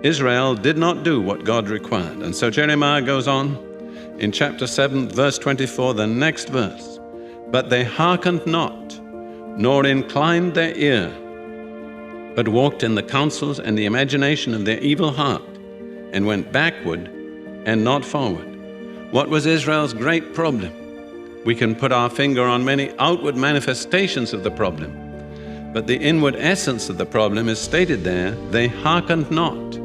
Israel did not do what God required. And so Jeremiah goes on in chapter 7, verse 24, the next verse. But they hearkened not, nor inclined their ear, but walked in the counsels and the imagination of their evil heart, and went backward and not forward. What was Israel's great problem? We can put our finger on many outward manifestations of the problem, but the inward essence of the problem is stated there. They hearkened not,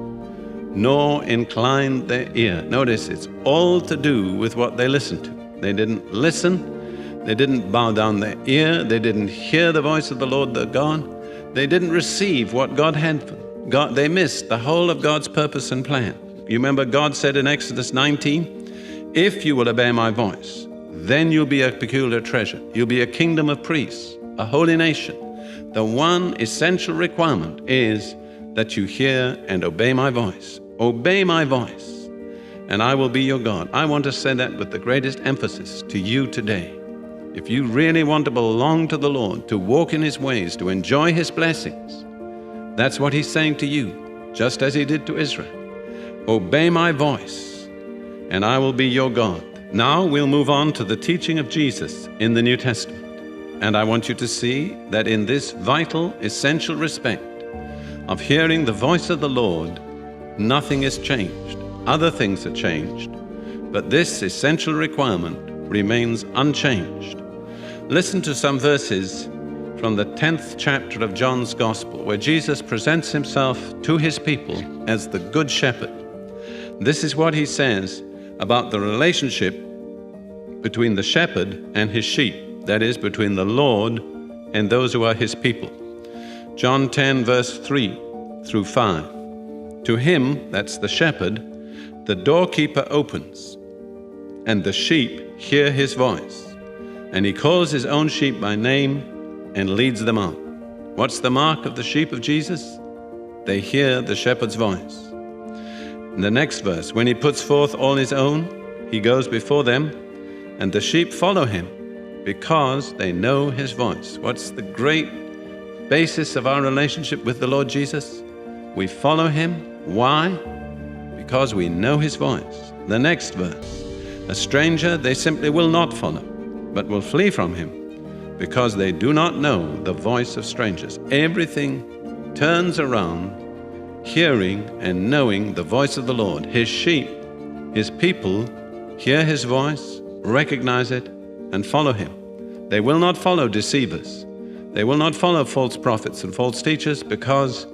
nor inclined their ear. Notice, it's all to do with what they listened to. They didn't listen, they didn't bow down their ear, they didn't hear the voice of the Lord their God, they didn't receive what God had for them. They missed the whole of God's purpose and plan. You remember God said in Exodus 19, if you will obey my voice, then you'll be a peculiar treasure. You'll be a kingdom of priests, a holy nation. The one essential requirement is that you hear and obey my voice. Obey my voice, and I will be your God. I want to say that with the greatest emphasis to you today. If you really want to belong to the Lord, to walk in His ways, to enjoy His blessings, that's what He's saying to you, just as He did to Israel. Obey my voice, and I will be your God. Now we'll move on to the teaching of Jesus in the New Testament. And I want you to see that in this vital, essential respect of hearing the voice of the Lord, nothing is changed. Other things are changed, but this essential requirement remains unchanged. Listen to some verses from the 10th chapter of John's Gospel, where Jesus presents Himself to His people as the Good Shepherd. This is what He says about the relationship between the shepherd and his sheep, that is, between the Lord and those who are His people. John 10, verse 3 through 5. To Him, that's the shepherd, the doorkeeper opens, and the sheep hear His voice, and He calls His own sheep by name and leads them out. What's the mark of the sheep of Jesus? They hear the shepherd's voice. In the next verse, when He puts forth all His own, He goes before them, and the sheep follow Him because they know His voice. What's the great basis of our relationship with the Lord Jesus? We follow Him. Why? Because we know His voice. The next verse, a stranger they simply will not follow, but will flee from him because they do not know the voice of strangers. Everything turns around hearing and knowing the voice of the Lord. His sheep, His people, hear His voice, recognize it, and follow Him. They will not follow deceivers. They will not follow false prophets and false teachers because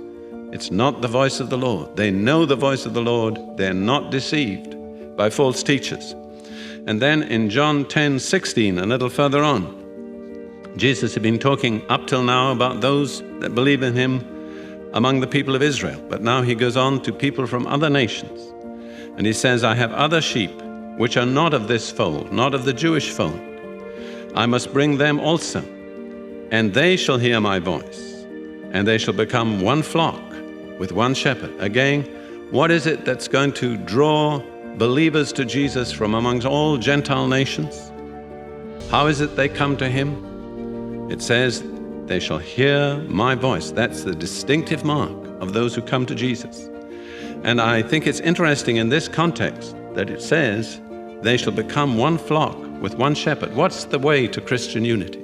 it's not the voice of the Lord. They know the voice of the Lord. They're not deceived by false teachers. And then in John 10:16, a little further on, Jesus had been talking up till now about those that believe in Him among the people of Israel. But now He goes on to people from other nations. And He says, I have other sheep which are not of this fold, not of the Jewish fold. I must bring them also, and they shall hear my voice, and they shall become one flock with one shepherd. Again, what is it that's going to draw believers to Jesus from amongst all Gentile nations? How is it they come to Him? It says, they shall hear my voice. That's the distinctive mark of those who come to Jesus. And I think it's interesting in this context that it says, they shall become one flock with one shepherd. What's the way to Christian unity?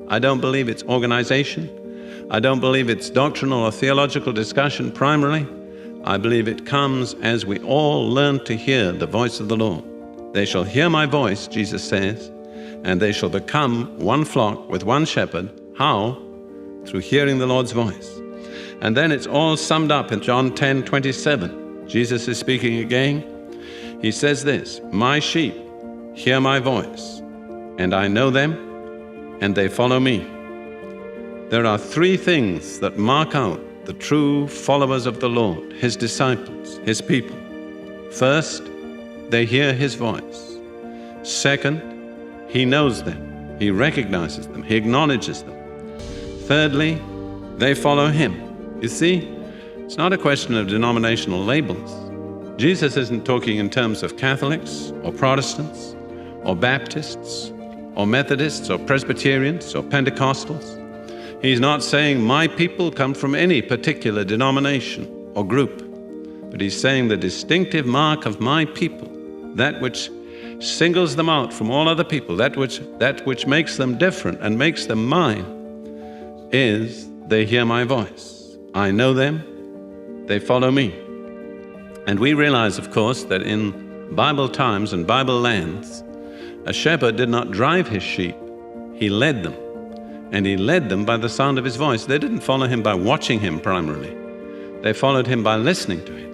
I don't believe it's organization. I don't believe it's doctrinal or theological discussion primarily. I believe it comes as we all learn to hear the voice of the Lord. They shall hear my voice, Jesus says, and they shall become one flock with one shepherd. How? Through hearing the Lord's voice. And then it's all summed up in John 10:27. Jesus is speaking again. He says this, my sheep hear my voice, and I know them, and they follow me. There are three things that mark out the true followers of the Lord, His disciples, His people. First, they hear His voice. Second, He knows them. He recognizes them. He acknowledges them. Thirdly, they follow Him. You see, it's not a question of denominational labels. Jesus isn't talking in terms of Catholics or Protestants or Baptists or Methodists or Presbyterians or Pentecostals. He's not saying my people come from any particular denomination or group, But he's saying the distinctive mark of my people, that which singles them out from all other people, that which makes them different and makes them mine, is they hear my voice. I know them, they follow me. And we realize, of course, that in Bible times and Bible lands, a shepherd did not drive his sheep, he led them. And he led them by the sound of his voice. They didn't follow him by watching him primarily. They followed him by listening to him.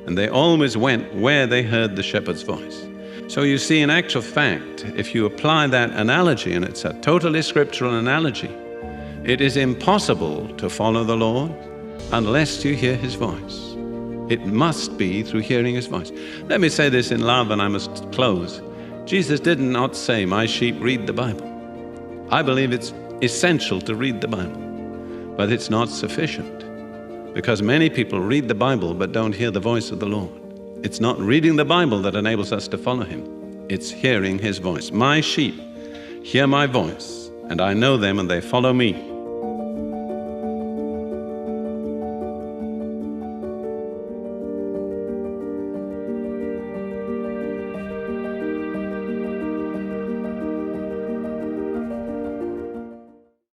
And they always went where they heard the shepherd's voice. So you see, in actual fact, if you apply that analogy, and it's a totally scriptural analogy, it is impossible to follow the Lord unless you hear his voice. It must be through hearing his voice. Let me say this in love, and I must close. Jesus did not say, my sheep read the Bible. I believe it's essential to read the Bible, but it's not sufficient, because many people read the Bible but don't hear the voice of the Lord. It's not reading the Bible that enables us to follow him. It's hearing his voice. My sheep hear my voice, and I know them, and they follow me.